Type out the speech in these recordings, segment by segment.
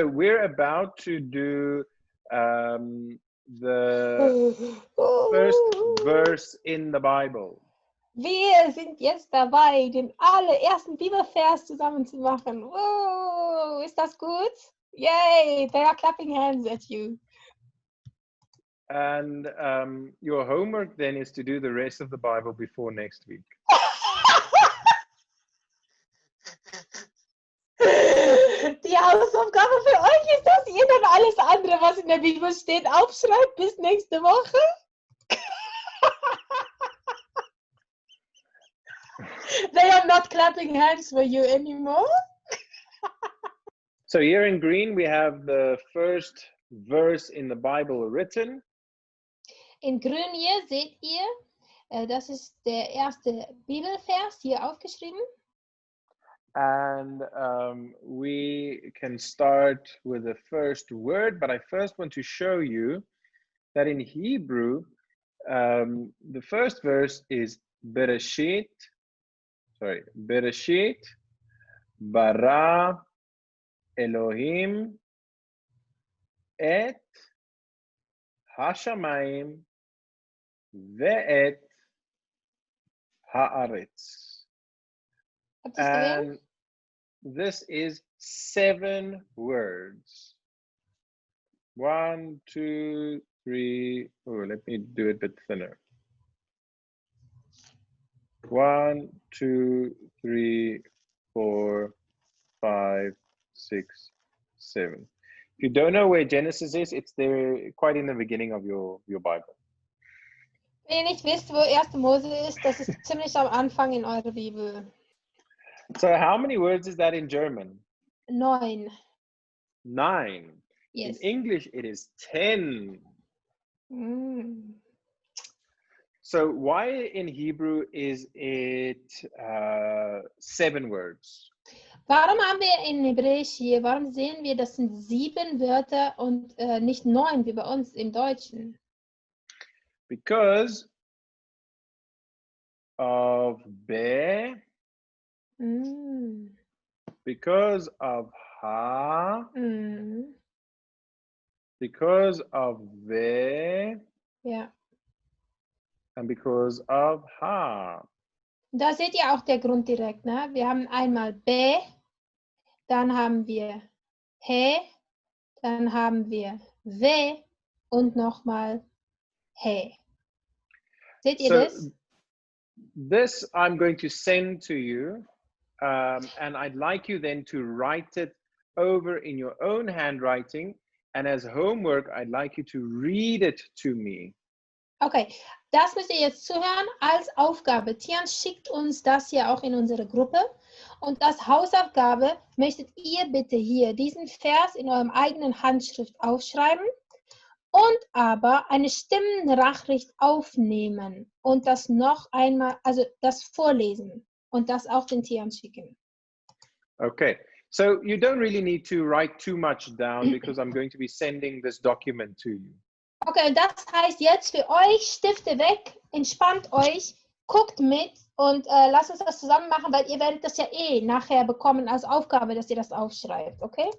So we're about to do the first verse in the Bible. Wir sind jetzt dabei, den allerersten Bibelvers zusammen zu machen. Wow, ist das gut? Yay, they are clapping hands at you. And your homework then is to do the rest of the Bible before next week. Die Hausaufgabe für euch ist, dass ihr dann alles andere, was in der Bibel steht, aufschreibt bis nächste Woche. They are not clapping hands for you anymore. So here in green we have the first verse in the Bible written. In grün hier seht ihr, das ist der erste Bibelvers hier aufgeschrieben. And we can start with the first word, but I first want to show you that in Hebrew, the first verse is Bereshit, bara Elohim et hashamayim ve'et haaretz. And this is 7 words. 1, 2, 3. Oh, let me do it a bit thinner. 1, 2, 3, 4, 5, 6, 7. If you don't know where Genesis is, it's there quite in the beginning of your Bible. Wenn ihr nicht wisst, wo 1. Mose ist, das ist ziemlich am Anfang in eurer Bibel. So how many words is that in German? 9. 9. Yes. In English, it is 10. So why in Hebrew is it 7 words? Warum haben wir in Hebräisch hier, warum sehen wir, das sind 7 Wörter und nicht 9 wie bei uns im Deutschen? Because of be, because of ha, because of ve, ja. and because of ha. Da seht ihr auch der Grund direkt, ne? Wir haben einmal be, dann haben wir he, dann haben wir we und nochmal he. Seht ihr das? This I'm going to send to you, and I'd like you then to write it over in your own handwriting, and as homework, I'd like you to read it to me. Okay, das müsst ihr jetzt zuhören als Aufgabe. Tiaan schickt uns das hier auch in unsere Gruppe. Und als Hausaufgabe möchtet ihr bitte hier diesen Vers in eurem eigenen Handschrift aufschreiben und aber eine Stimmennachricht aufnehmen und das noch einmal, also das vorlesen und das auch den Tiaan schicken. Okay, so you don't really need to write too much down because I'm going to be sending this document to you. Okay, das heißt jetzt für euch, Stifte weg, entspannt euch, guckt mit und lasst uns das zusammen machen, weil ihr werdet das ja eh nachher bekommen als Aufgabe, dass ihr das aufschreibt, okay?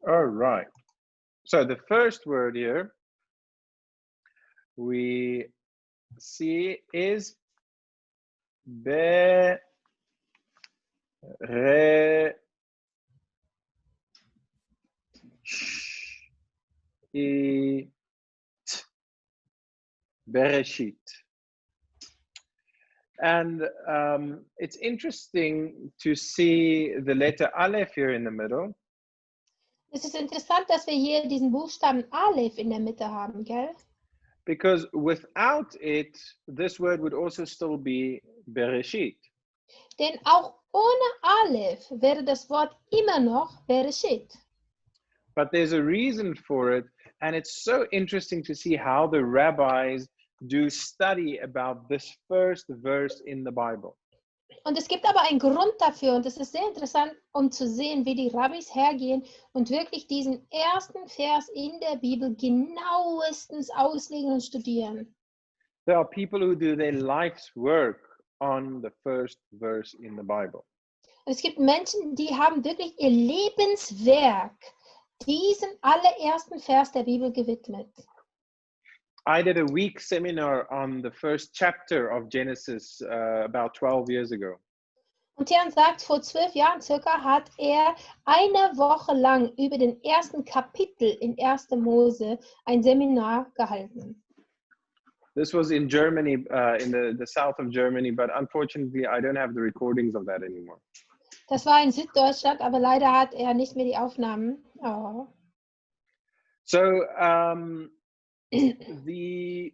All right. So the first word here we see is be re it Bereshit. And it's interesting to see the letter Aleph here in the middle. Es ist interessant, dass wir hier diesen Buchstaben Aleph in der Mitte haben, gell? Because without it, this word would also still be Bereshit. Denn auch ohne Aleph wäre das Wort immer noch Bereshit. But there's a reason for it, and it's so interesting to see how the rabbis do study about this first verse in the Bible. Und es gibt aber einen Grund dafür und es ist sehr interessant, um zu sehen, wie die Rabbis hergehen und wirklich diesen ersten Vers in der Bibel genauestens auslegen und studieren. There are people who do their life's work on the first verse in the Bible. Es gibt Menschen, die haben wirklich ihr Lebenswerk diesem allerersten Vers der Bibel gewidmet. I did a week seminar on the first chapter of Genesis about 12 years ago. Und Tiaan sagt, vor 12 Jahren circa hat er eine Woche lang über den ersten Kapitel in 1. Mose ein Seminar gehalten. This was in Germany, in the south of Germany, but unfortunately I don't have the recordings of that anymore. Das war in Süddeutschland, aber leider hat er nicht mehr die Aufnahmen. Oh. So the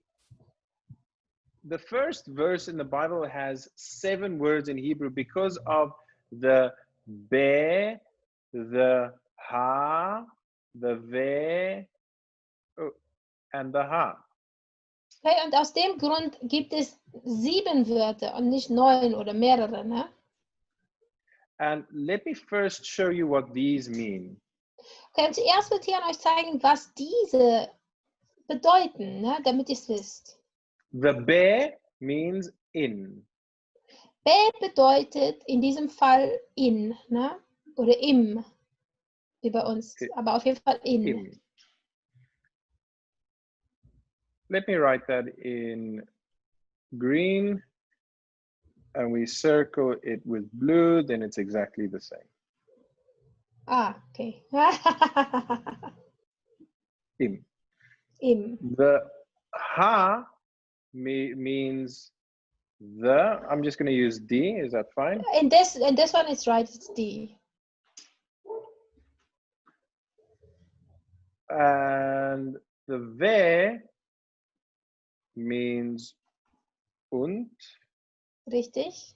first verse in the Bible has 7 words in Hebrew because of the be, the ha, the ve, and the ha. Okay, und aus dem Grund gibt es 7 Wörter und nicht 9 oder mehrere. Ne? And let me first show you what these mean. Okay, und zuerst wird Tiaan euch zeigen, was diese bedeuten, ne? Damit ihr es wisst. The be means in. Be bedeutet in diesem Fall in, ne? Oder im, wie bei uns, aber auf jeden Fall in. In. Let me write that in green, and we circle it with blue, then it's exactly the same. Ah, okay. Im. Im. The ha means the. I'm just going to use D. Is that fine? In this one it's right, it's D. And the ve means und. Richtig.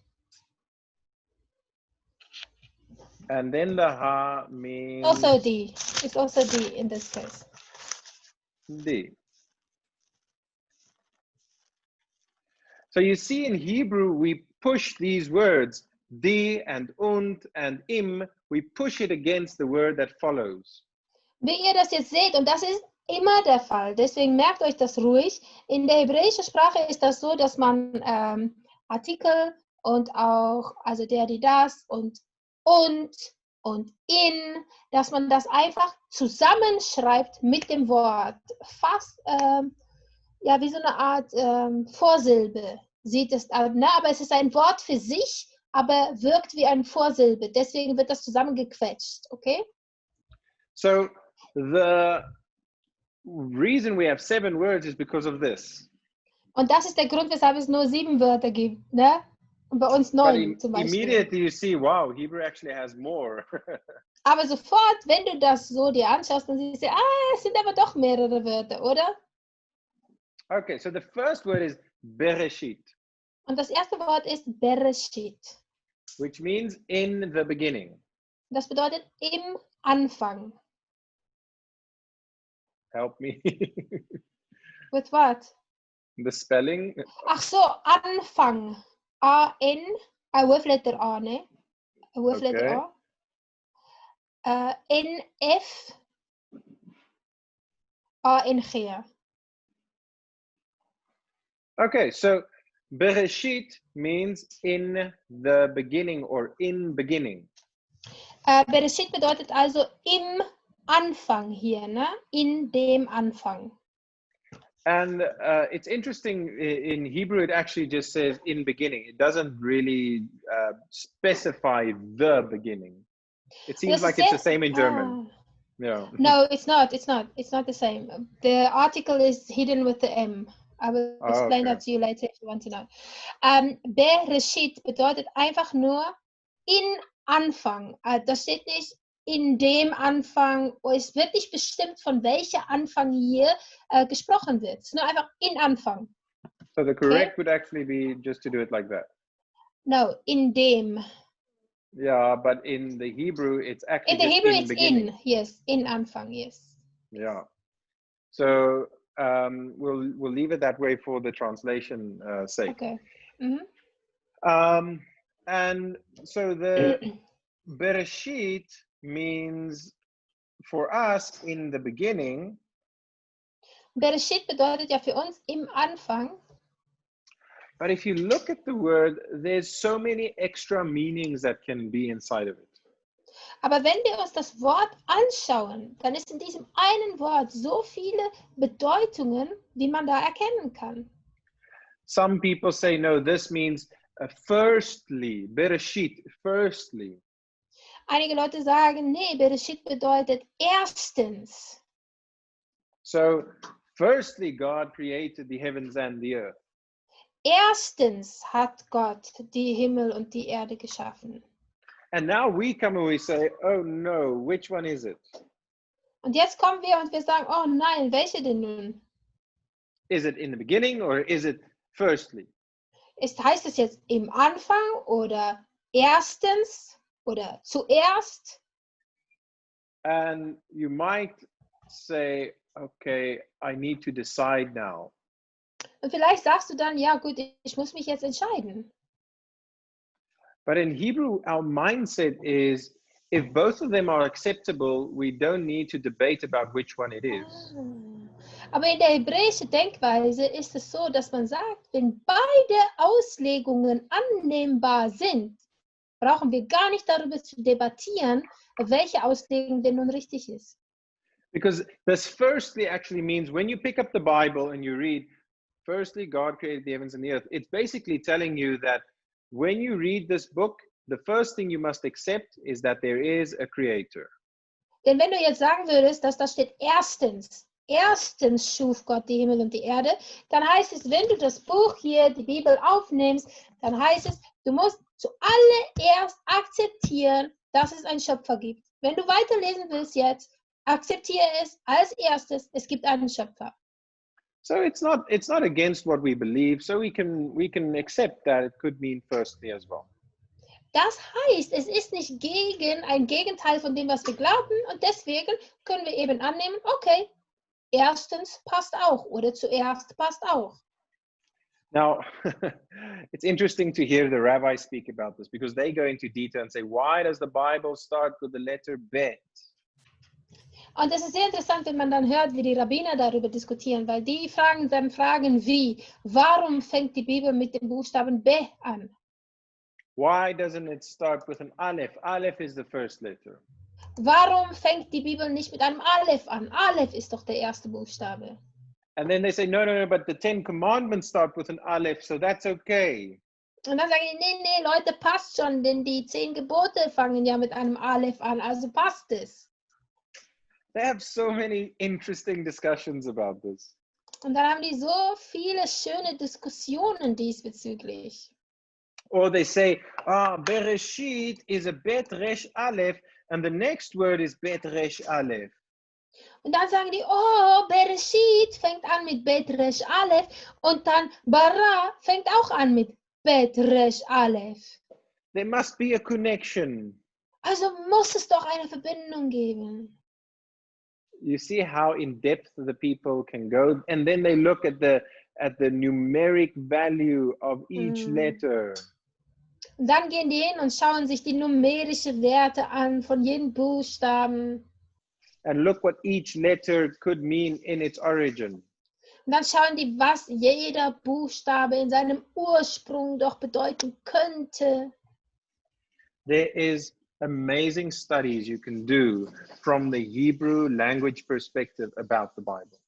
And then the ha means Also D. It's also D in this case. D. So you see in Hebrew, we push these words, di and im, we push it against the word that follows. Wie ihr das jetzt seht, und das ist immer der Fall, deswegen merkt euch das ruhig. In der hebräischen Sprache ist das so, dass man Artikel und auch, also der, die, das und in, dass man das einfach zusammenschreibt mit dem Wort. Fast, ja, wie so eine Art Vorsilbe sieht es aus, ne? Aber es ist ein Wort für sich, aber wirkt wie eine Vorsilbe. Deswegen wird das zusammengequetscht, okay? So the reason we have 7 words is because of this. Und das ist der Grund, weshalb es nur 7 Wörter gibt, ne? Und bei uns 9 zum Beispiel. Immediately you see, wow, Hebrew actually has more. Aber sofort, wenn du das so dir anschaust, dann siehst du, es sind aber doch mehrere Wörter, oder? Okay, so the first word is bereshit. Und das erste Wort ist Bereshit. Which means in the beginning. Das bedeutet im Anfang. Help me. With what? The spelling. Ach so, Anfang. A-N, with letter A, ne? With letter A. N-F, A-N-G. Okay, so bereshit means in the beginning or in beginning. Bereshit bedeutet also im Anfang hier, ne? In dem Anfang. And it's interesting, in Hebrew it actually just says in beginning. It doesn't really specify the beginning. It seems like it's the same in German. Yeah. No, it's not. It's not the same. The article is hidden with the M. I will explain that to you later if you want to know. Bereshit bedeutet einfach nur in Anfang. Das steht nicht in dem Anfang. Es wird nicht bestimmt, von welcher Anfang hier gesprochen wird. Es ist nur einfach in Anfang. So the correct would actually be just to do it like that. No, in dem. Yeah, but in the Hebrew, it's actually in the Hebrew it's beginning. in. Yes, in Anfang. Yes. Yeah. So we'll leave it that way for the translation sake. Okay. Mm-hmm. And so the Bereshit means for us in the beginning. Bereshit bedeutet ja für uns im Anfang. But if you look at the word, there's so many extra meanings that can be inside of it. Aber wenn wir uns das Wort anschauen, dann ist in diesem einen Wort so viele Bedeutungen, die man da erkennen kann. Some people say, no, this means firstly, bereshit, firstly. Einige Leute sagen, nee, Bereshit bedeutet erstens. So, firstly, God created the heavens and the earth. Erstens hat Gott die Himmel und die Erde geschaffen. And now we come and we say, oh no, which one is it? Und jetzt kommen wir und wir sagen, oh nein, welche denn nun? Is it in the beginning or is it firstly? Heißt es jetzt im Anfang oder erstens oder zuerst? And you might say, okay, I need to decide now. Und vielleicht sagst du dann, ja gut, ich muss mich jetzt entscheiden. But in Hebrew, our mindset is, if both of them are acceptable, we don't need to debate about which one it is. Aber in der hebräischen Denkweise ist es so, dass man sagt, wenn beide Auslegungen annehmbar sind, brauchen wir gar nicht darüber zu debattieren, welche Auslegung denn nun richtig ist. Because this firstly actually means when you pick up the Bible and you read, firstly, God created the heavens and the earth, it's basically telling you that when you read this book, the first thing you must accept is that there is a creator. Denn wenn du jetzt sagen würdest, dass da steht erstens schuf Gott die Himmel und die Erde, dann heißt es, wenn du das Buch hier, die Bibel aufnimmst, dann heißt es, du musst zuallererst akzeptieren, dass es einen Schöpfer gibt. Wenn du weiterlesen willst jetzt, akzeptiere es als erstes, es gibt einen Schöpfer. So it's not against what we believe, so we can accept that it could mean firstly as well. Das heißt, es ist nicht ein Gegenteil von dem, was wir glauben, und deswegen können wir eben annehmen, okay, erstens passt auch oder zuerst passt auch. Now, it's interesting to hear the rabbis speak about this because they go into detail and say, why does the Bible start with the letter bet? Und es ist sehr interessant, wenn man dann hört, wie die Rabbiner darüber diskutieren, weil die fragen dann Fragen wie, warum fängt die Bibel mit dem Buchstaben B an? Why doesn't it start with an Aleph? Aleph is the first letter. Warum fängt die Bibel nicht mit einem Aleph an? Aleph ist doch der erste Buchstabe. And then they say, no, but the 10 commandments start with an Aleph, so that's okay. Und dann sagen die, nee, Leute, passt schon, denn die 10 Gebote fangen ja mit einem Aleph an, also passt es. They have so many interesting discussions about this. Und dann haben die so viele schöne Diskussionen diesbezüglich. Or they say, Bereshit is a bet resh Aleph, and the next word is bet resh Aleph. Und dann sagen die, oh, Bereshit fängt an mit Bet Resh Aleph und dann Bara fängt auch an mit Bet Resh Aleph. There must be a connection. Also muss es doch eine Verbindung geben. You see how in depth the people can go, and then they look at the numeric value of each letter. Und dann gehen die hin und schauen sich die numerische Werte an von jedem Buchstaben. And look what each letter could mean in its origin. Und dann schauen die, was jeder Buchstabe in seinem Ursprung doch bedeuten könnte. There is amazing studies you can do from the Hebrew language perspective about the Bible.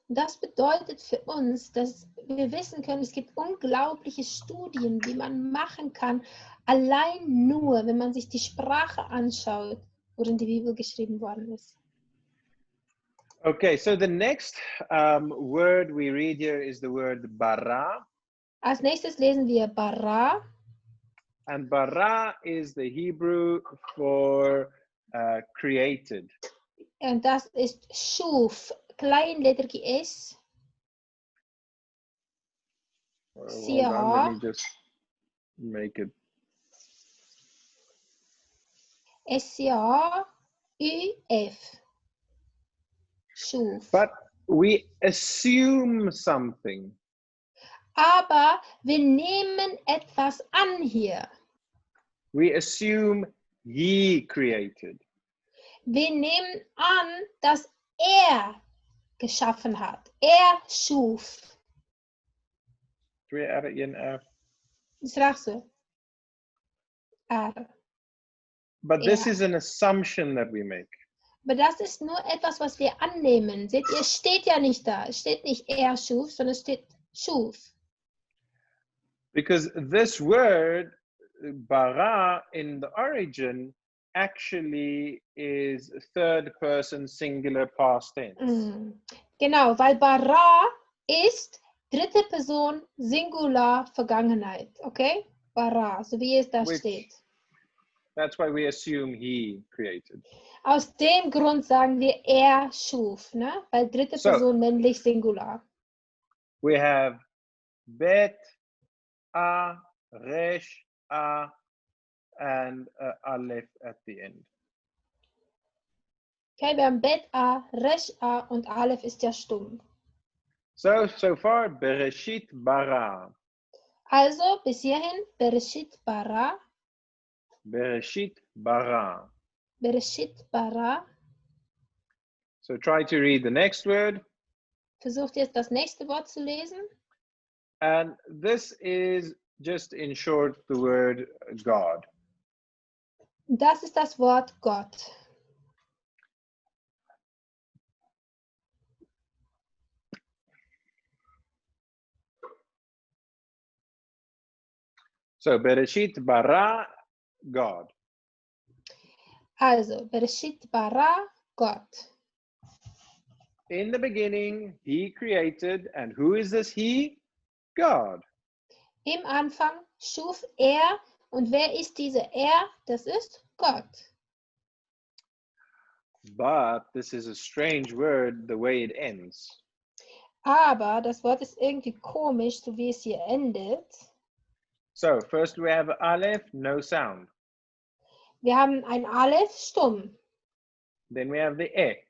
Das bedeutet für uns, dass wir wissen können, es gibt unglaubliche Studien, die man machen kann, allein nur, wenn man sich die Sprache anschaut, worin die Bibel geschrieben worden ist. Okay, so the next word we read here is the word bara. Als nächstes lesen wir Bara. And bara is the Hebrew for created. Und das ist Schuf, kleinletterige S. Hold on, let me just make it. S-C-A-U-F. Schuf. But we assume something. Aber wir nehmen etwas an hier. We assume he created. Wir nehmen an, dass er geschaffen hat. Er schuf. 2 R, 1 R. Is reg so. R. But this Ja. is an assumption that we make. Aber das ist nur etwas, was wir annehmen. Seht ihr, es steht ja nicht da. Es steht nicht er schuf, sondern es steht schuf. Because this word, bara, in the origin, actually is third person singular past tense. Genau, weil bara ist dritte Person Singular Vergangenheit. Okay? Bara, so wie es da steht. That's why we assume he created. Aus dem Grund sagen wir, er schuf, ne? Weil dritte Person männlich Singular. We have bet, a, resh, a, and aleph at the end. Okay, wir haben bet, a, resh, a und aleph ist ja stumm. So far, bereshit bara. Also, bis hierhin, bereshit bara. Bereshit bara. Bereshit bara. So try to read the next word. Versucht jetzt das nächste Wort zu lesen. And this is just in short the word God. Das ist das Wort Gott. So Bereshit bara, God. Also, Bereshit bara, Gott. In the beginning, he created, and who is this he? God. Im Anfang schuf er, und wer ist dieser er? Das ist Gott. But this is a strange word, the way it ends. Aber das Wort ist irgendwie komisch, so wie es hier endet. So first we have aleph, no sound. Wir haben ein Aleph, stumm. Then we have the e.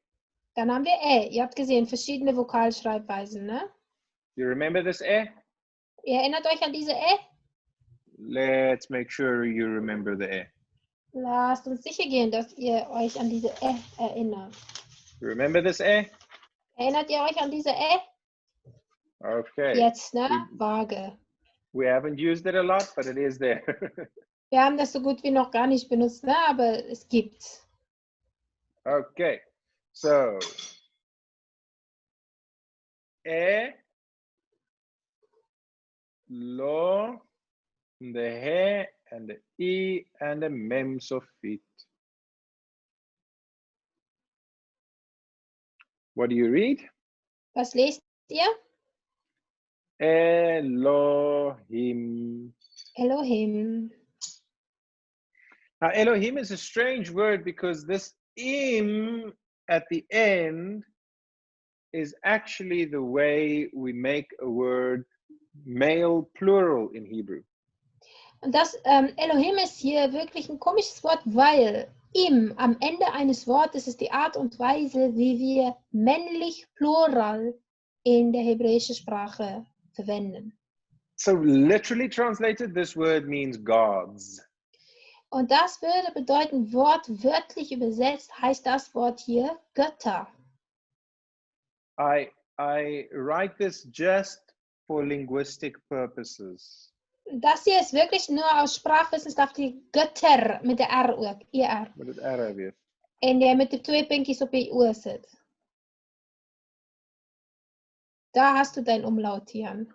Dann haben wir Ihr habt gesehen, verschiedene Vokalschreibweisen, ne? You remember this e? Ihr erinnert euch an diese Let's make sure you remember the e. Lasst uns sicher gehen, dass ihr euch an diese erinnert. You remember this e? Erinnert ihr euch an diese Okay. Jetzt, ne? Vage. We haven't used it a lot, but it is there. Wir haben das so gut wie noch gar nicht benutzt, ne? Aber es gibt's. Okay. So, e, lo, the he, and the e, and the mem sofit. What do you read? Was lest ihr? Elohim. Elohim. Now, Elohim is a strange word because this im at the end is actually the way we make a word male plural in Hebrew. Und das Elohim ist hier wirklich ein komisches Wort, weil am Ende eines Wortes ist die Art und Weise, wie wir männlich Plural in der hebräischen Sprache verwenden. So literally translated, this word means gods. Und das würde bedeuten, wortwörtlich übersetzt heißt das Wort hier Götter. I write this just for linguistic purposes. Das hier ist wirklich nur aus sprachwissenschaftliche Götter met 'n R ook, ER. Met het R weer. En jy met die twee puntjies op die O sit. Da hast du dein Umlaut, Tiaan.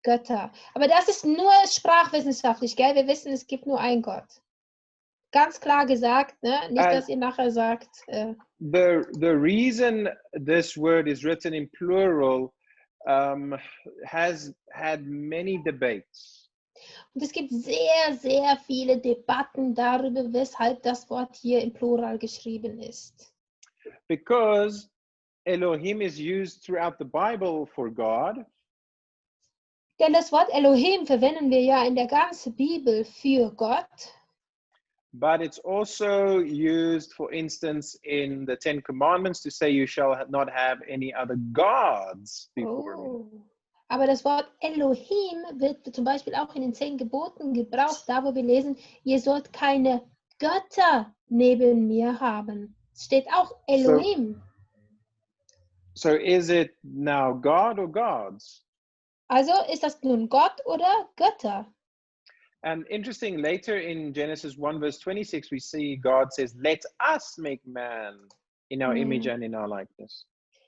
Götter. Aber das ist nur sprachwissenschaftlich, gell? Wir wissen, es gibt nur einen Gott. Ganz klar gesagt, ne? Nicht, dass ihr nachher sagt. The reason this word is written in plural has had many debates. Und es gibt sehr, sehr viele Debatten darüber, weshalb das Wort hier im Plural geschrieben ist. Because Elohim is used throughout the Bible for God. Denn das Wort Elohim verwenden wir ja in der ganzen Bibel für Gott. But it's also used, for instance, in the Ten Commandments to say you shall not have any other gods before me. Aber das Wort Elohim wird zum Beispiel auch in den 10 Geboten gebraucht, da wo wir lesen, ihr sollt keine Götter neben mir haben. Es steht auch Elohim. So is it now God or gods? Also ist das nun Gott oder Götter? And interesting, later in Genesis 1 verse 26, we see God says, let us make man in our image and in our likeness.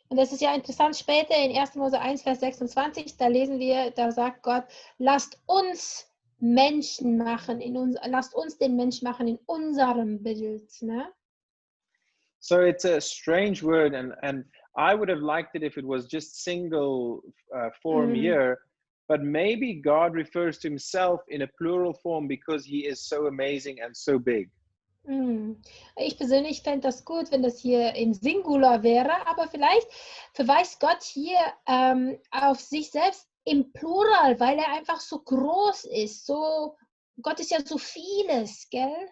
Und das ist ja interessant, später in 1. Mose 1, Vers 26, da lesen wir, da sagt Gott, lasst uns Menschen machen, lasst uns den Menschen machen in unserem Bild. Ne? So it's a strange word, and I would have liked it if it was just single form here, but maybe God refers to himself in a plural form because he is so amazing and so big. Ich persönlich fände das gut, wenn das hier im Singular wäre, aber vielleicht verweist Gott hier auf sich selbst im Plural, weil er einfach so groß ist. Gott ist ja so vieles, gell?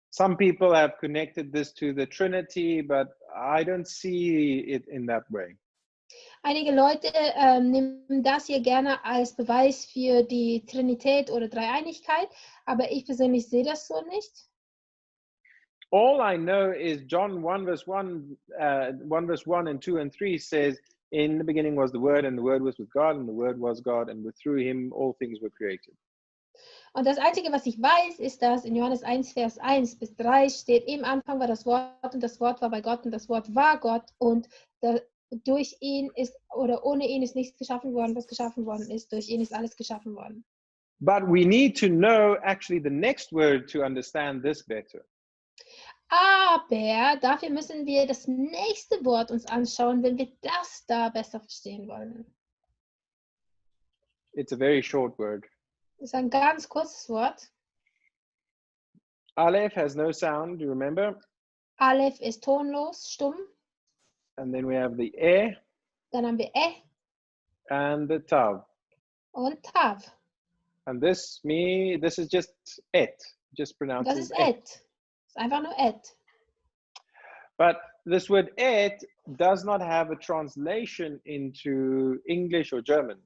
Some people have connected this to the Trinity, but I don't see it in that way. Einige Leute nehmen das hier gerne als Beweis für die Trinität oder Dreieinigkeit, aber ich persönlich sehe das so nicht. All I know is John 1 verse 1, 1 verse 1 and 2 and 3 says, in the beginning was the Word, and the Word was with God, and the Word was God, and through him all things were created. Und das Einzige, was ich weiß, ist, dass in Johannes 1, Vers 1 bis 3 steht, im Anfang war das Wort und das Wort war bei Gott und das Wort war Gott und durch ihn ist oder ohne ihn ist nichts geschaffen worden, was geschaffen worden ist. Durch ihn ist alles geschaffen worden. But we need to know actually the next word to understand this better. Aber dafür müssen wir das nächste Wort uns anschauen, wenn wir das da besser verstehen wollen. It's a very short word. Das ist ein ganz kurzes Wort. Aleph has no sound, do you remember? Aleph ist tonlos, stumm. And then we have the Dann haben wir and the tav. Und tav. And this is just et, just pronounced Das as ist et. Das ist einfach nur et. But this word et does not have a translation into English or German.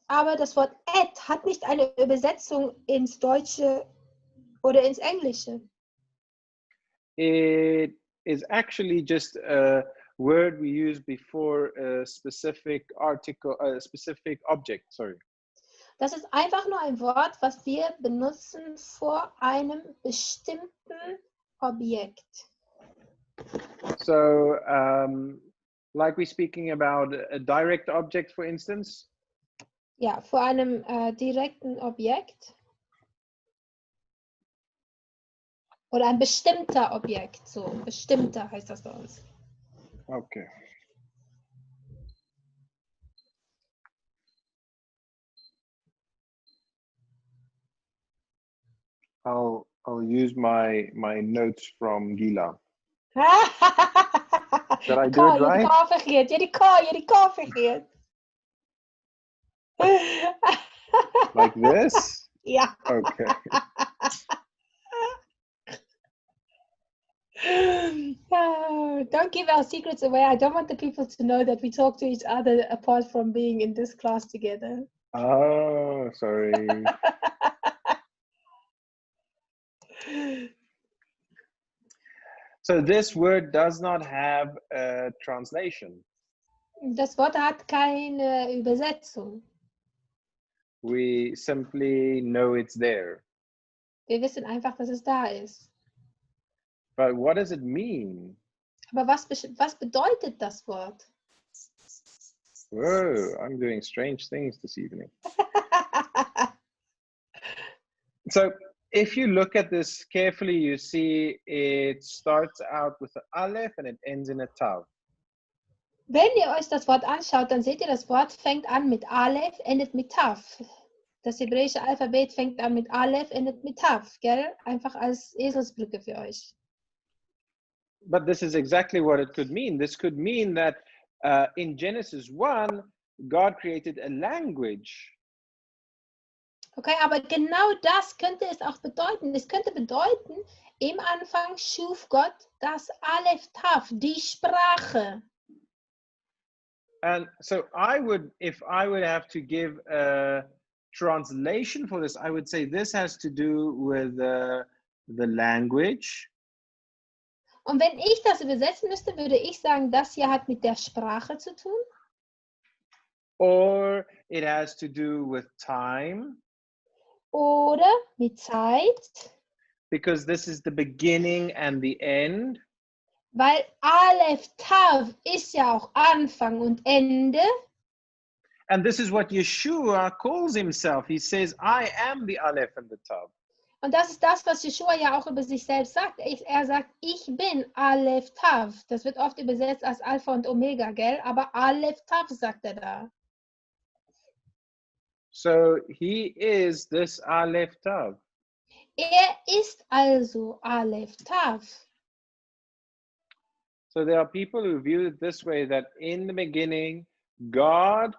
Aber das Wort et hat nicht eine Übersetzung ins Deutsche oder ins Englische. It is actually just a word we use before a specific article, a specific object, sorry. Das ist einfach nur ein Wort, was wir benutzen vor einem bestimmten Objekt. So, like we're speaking about a direct object, for instance. Ja, vor einem direkten Objekt. Oder ein bestimmter Objekt. So, bestimmter heißt das bei uns. Okay. I'll use my notes from Gila. Did I do it right? Die K vergeet. Ja, die K vergeet. Like this? Ja. Okay. Don't give our secrets away. I don't want the people to know that we talk to each other apart from being in this class together. Oh, sorry. So this word does not have a translation. Das Wort hat keine Übersetzung. We simply know it's there. Wir wissen einfach, dass es da ist. But what does it mean? Aber was bedeutet das Wort? Whoa, I'm doing strange things this evening. So if you look at this carefully, you see it starts out with an aleph and it ends in a tav. Wenn ihr euch das Wort anschaut, dann seht ihr, das Wort fängt an mit Aleph, endet mit Tav. Das hebräische Alphabet fängt an mit Aleph, endet mit Tav, gell? Einfach als Eselsbrücke für euch. But this is exactly what it could mean. This could mean that in Genesis 1, God created a language. Okay, aber genau das könnte es auch bedeuten. Es könnte bedeuten, im Anfang schuf Gott das Aleph Tav, die Sprache. And so if I would have to give a translation for this, I would say this has to do with the language. Und wenn ich das übersetzen müsste, würde ich sagen, das hier hat mit der Sprache zu tun. or it has to do with time, oder mit Zeit, because this is the beginning and the end. weil Aleph Tav ist ja auch Anfang und Ende. And this is what Yeshua calls himself. He says, I am the Aleph and the Tav. Und das ist das, was Yeshua ja auch über sich selbst sagt. Er sagt, ich bin Aleph Tav. Das wird oft übersetzt als Alpha und Omega, gell? Aber Aleph Tav sagt er da. So he is this Aleph Tav. Er ist also Aleph Tav. So there are people who view it this way, that in the beginning, God,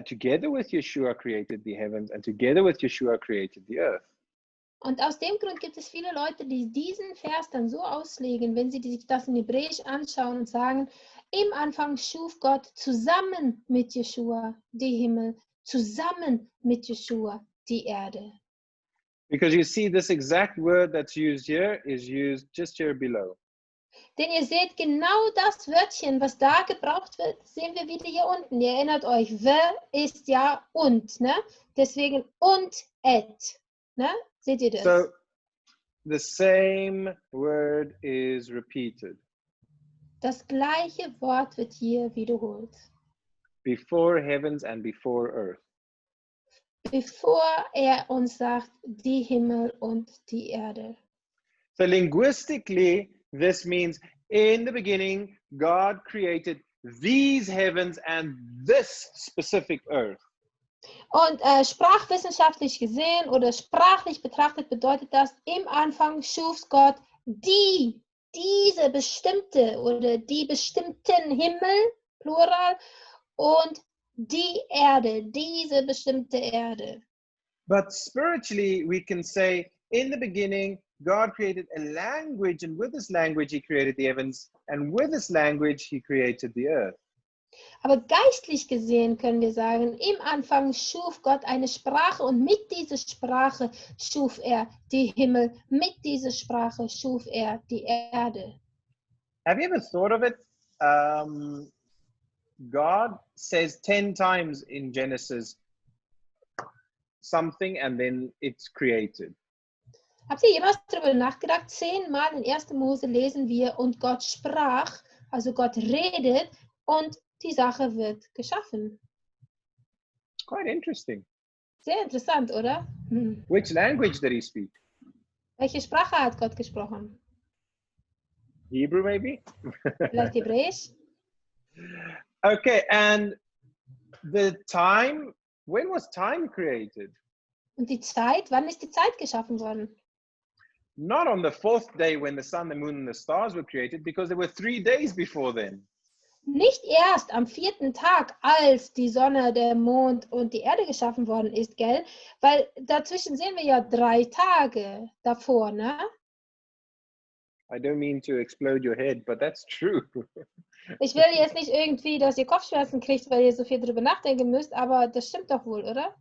together with Yeshua, created the heavens, and together with Yeshua, created the earth. Und aus dem Grund gibt es viele Leute, die diesen Vers dann so auslegen, wenn sie sich das in Hebräisch anschauen und sagen, im Anfang schuf Gott zusammen mit Yeshua die Himmel, zusammen mit Yeshua die Erde. Because you see, this exact word that's used here is used just here below. Denn ihr seht genau das Wörtchen, was da gebraucht wird, sehen wir wieder hier unten. Ihr erinnert euch, wer ist ja und, ne? Deswegen und et, ne? Seht ihr das? So the same word is repeated. Das gleiche Wort wird hier wiederholt. Before heavens and before earth. Bevor er uns sagt, die Himmel und die Erde. So linguistically, this means in the beginning, God created these heavens and this specific earth. Und sprachwissenschaftlich gesehen oder sprachlich betrachtet bedeutet das, im Anfang schuf Gott diese bestimmte oder die bestimmten Himmel, Plural, und die Erde, diese bestimmte Erde. But spiritually, we can say, in the beginning, God created a language, and with this language, he created the heavens, and with this language, he created the earth. Aber geistlich gesehen können wir sagen, im Anfang schuf Gott eine Sprache und mit dieser Sprache schuf er die Himmel, mit dieser Sprache schuf er die Erde. Have you ever thought of it? God says 10 times in Genesis something, and then it's created. Habt ihr jemals darüber nachgedacht? 10-mal in 1. Mose lesen wir, und Gott sprach, also Gott redet, und die Sache wird geschaffen. Quite interesting. Sehr interessant, oder? Which language did he speak? Welche Sprache hat Gott gesprochen? Hebrew, maybe? Vielleicht Hebräisch? Okay, and the time, when was time created? Und die Zeit, wann ist die Zeit geschaffen worden? Not on the 4th day when the sun, the moon, and the stars were created, because there were 3 days before then. Nicht erst am 4. Tag, als die Sonne, der Mond und die Erde geschaffen worden ist, gell? Weil dazwischen sehen wir ja 3 Tage davor, ne? I don't mean to explode your head, but that's true. Ich will jetzt nicht irgendwie, dass ihr Kopfschmerzen kriegt, weil ihr so viel drüber nachdenken müsst, aber das stimmt doch wohl, oder?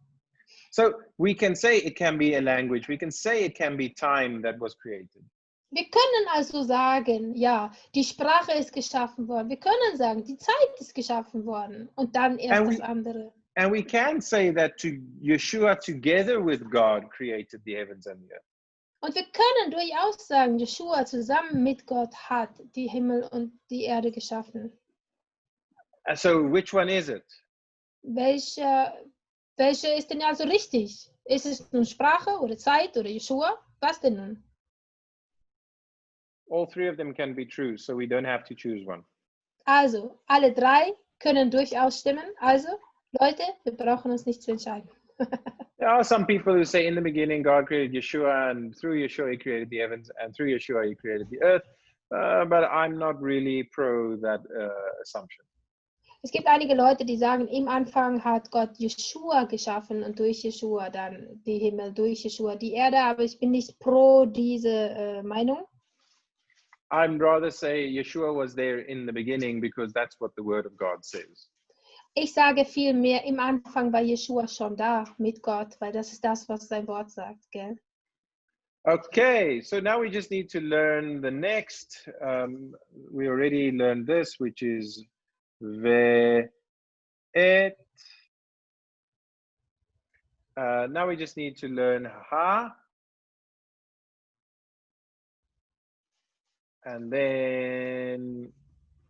So we can say it can be a language. We can say it can be time that was created. Wir können also sagen, ja, die Sprache ist geschaffen worden. Wir können sagen, die Zeit ist geschaffen worden. Und dann erst das andere. And we can say that Yeshua together with God created the heavens and the earth. Und wir können durchaus sagen, Yeshua zusammen mit Gott hat die Himmel und die Erde geschaffen. So which one is it? Welche ist denn also richtig? Ist es nun Sprache oder Zeit oder Yeshua? Was denn nun? All 3 of them can be true, so we don't have to choose one. Also, alle 3 können durchaus stimmen. Also, Leute, wir brauchen uns nicht zu entscheiden. There are some people who say in the beginning God created Yeshua, and through Yeshua he created the heavens, and through Yeshua he created the earth. But I'm not really pro that assumption. Es gibt einige Leute, die sagen, im Anfang hat Gott Yeshua geschaffen und durch Yeshua dann die Himmel, durch Yeshua die Erde, aber ich bin nicht pro diese Meinung. I'd rather say Yeshua was there in the beginning, because that's what the word of God says. Ich sage vielmehr, im Anfang war Yeshua schon da mit Gott, weil das ist das, was sein Wort sagt, gell? Okay, so now we just need to learn the next. We already learned this, which is verwendet. Now we just need to learn ha. And then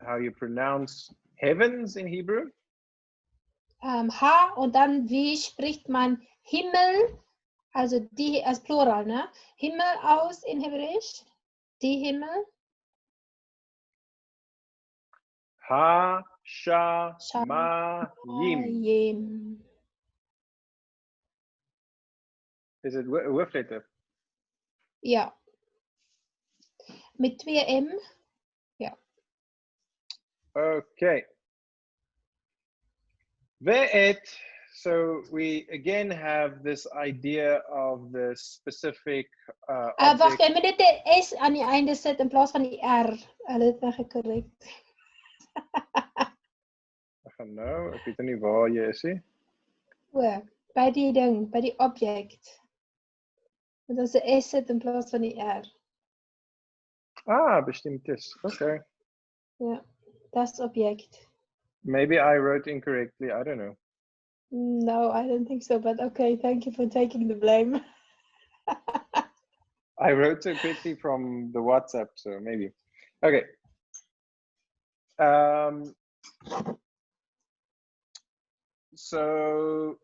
how you pronounce heavens in Hebrew. Ha und dann wie spricht man Himmel, also die als Plural, ne? Himmel aus in Hebräisch? Die Himmel? Ha, sha, ma, yim. Yim. Is it hoofletter? Ja. Mit 2 M? Ja. Okay. Ve'et. So we again have this idea of the specific Wacht, object. en met dit S aan die einde sit in plaas van die R. Hulle het my gekorrek. Ek gaan nou, ek weet nie waar jy is nie. O, by die ding, by die object. Want as 'n S sit in plaas van die R. Ah, bestimmt is. Okay. Ja, das Objekt. Maybe I wrote incorrectly. I don't know. No, I don't think so, but okay, thank you for taking the blame. I wrote so quickly from the WhatsApp, so maybe. Okay. So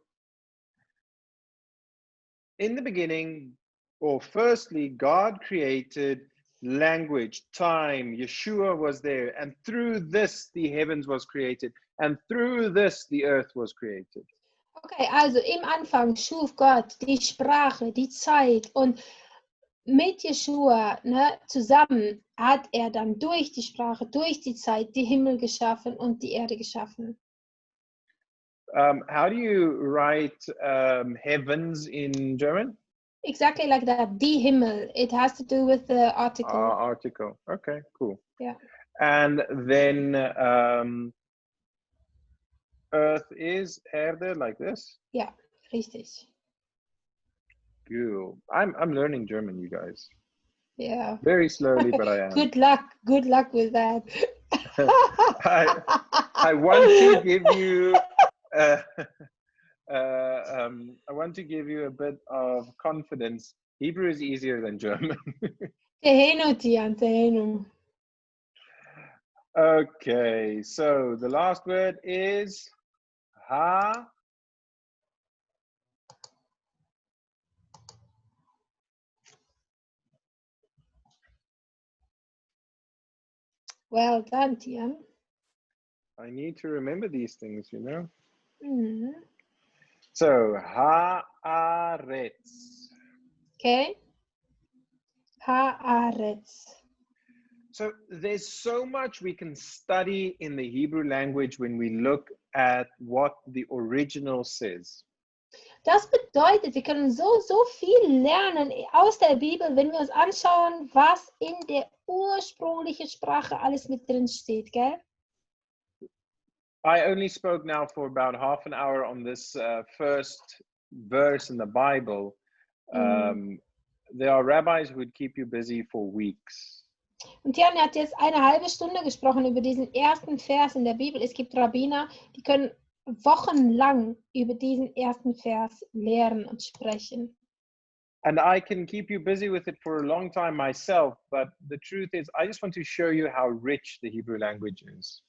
in the beginning, or firstly, God created language, time. Yeshua was there, and through this the heavens was created, and through this the earth was created. Okay, also im Anfang schuf Gott die Sprache, die Zeit und mit Yeshua, ne, zusammen hat dann durch die Sprache, durch die Zeit die Himmel geschaffen und die Erde geschaffen. How do you write heavens in German? Exactly like that, die Himmel. It has to do with the article. Article. Okay, cool. Yeah. And then earth is Erde, like this? Ja, richtig. Cool. I'm learning German, you guys. Yeah. Very slowly, but I am. Good luck with that. I want to give you I want to give you a bit of confidence. Hebrew is easier than German. Tehenu, Tiaan, tehenu. Okay, so the last word is ha. Well done, Tiaan. I need to remember these things, you know. Mm-hmm. So haaretz. Okay. Haaretz. So there's so much we can study in the Hebrew language when we look at what the original says. Das bedeutet, wir können so viel lernen aus der Bibel, wenn wir uns anschauen, was in der ursprünglichen Sprache alles mit drin steht, gell? I only spoke now for about half an hour on this first verse in the Bible. There are rabbis who would keep you busy for weeks. Und Tiaan hat jetzt eine halbe Stunde gesprochen über diesen ersten Vers in der Bibel. Es gibt Rabbiner, die können wochenlang über diesen ersten Vers lehren und sprechen. And I can keep you busy with it for a long time myself, but the truth is, I just want to show you how rich the Hebrew language is.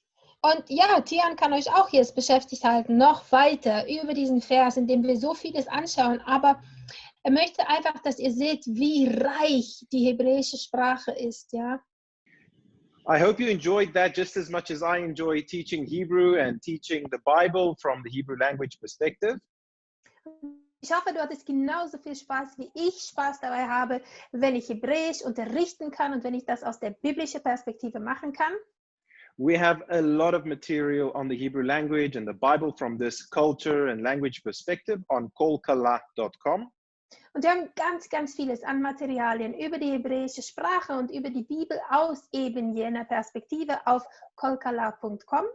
Und ja, Tiaan kann euch auch jetzt beschäftigt halten, noch weiter über diesen Vers, in dem wir so vieles anschauen, aber er möchte einfach, dass ihr seht, wie reich die hebräische Sprache ist, ja. I hope you enjoyed that just as much as I enjoy teaching Hebrew and teaching the Bible from the Hebrew language perspective. Ich hoffe, du hattest genauso viel Spaß, wie ich Spaß dabei habe, wenn ich Hebräisch unterrichten kann und wenn ich das aus der biblischen Perspektive machen kann. We have a lot of material on the Hebrew language and the Bible from this culture and language perspective on kolkala.com. Und wir haben ganz vieles an Materialien über die hebräische Sprache und über die Bibel aus eben jener Perspektive auf kolkala.com.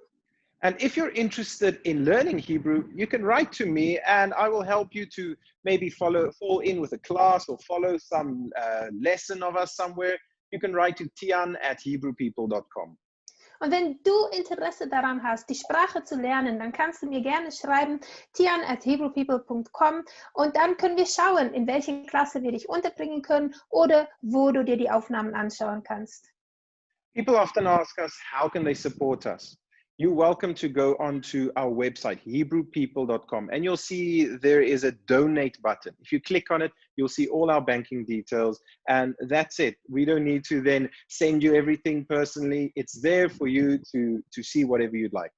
And if you're interested in learning Hebrew, you can write to me and I will help you to maybe fall in with a class or follow some lesson of us somewhere. You can write to Tiaan@HebrewPeople.com. Und wenn du Interesse daran hast, die Sprache zu lernen, dann kannst du mir gerne schreiben, tiaan@hebrew-people.com, und dann können wir schauen, in welche Klasse wir dich unterbringen können oder wo du dir die Aufnahmen anschauen kannst. People often ask us, how can they support us? You're welcome to go onto our website, hebrewpeople.com, and you'll see there is a donate button. If you click on it, you'll see all our banking details, and that's it. We don't need to then send you everything personally. It's there for you to see whatever you'd like.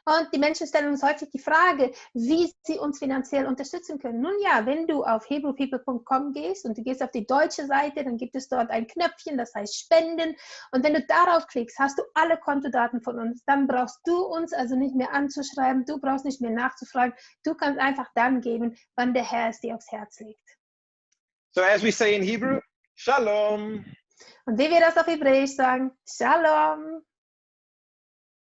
Und die Menschen stellen uns häufig die Frage, wie sie uns finanziell unterstützen können. Nun ja, wenn du auf hebrew-people.com gehst und du gehst auf die deutsche Seite, dann gibt es dort ein Knöpfchen, das heißt Spenden. Und wenn du darauf klickst, hast du alle Kontodaten von uns. Dann brauchst du uns also nicht mehr anzuschreiben, du brauchst nicht mehr nachzufragen. Du kannst einfach dann geben, wann der Herr es dir aufs Herz legt. So as we say in Hebrew, Shalom. Und wie wir das auf Hebräisch sagen, Shalom.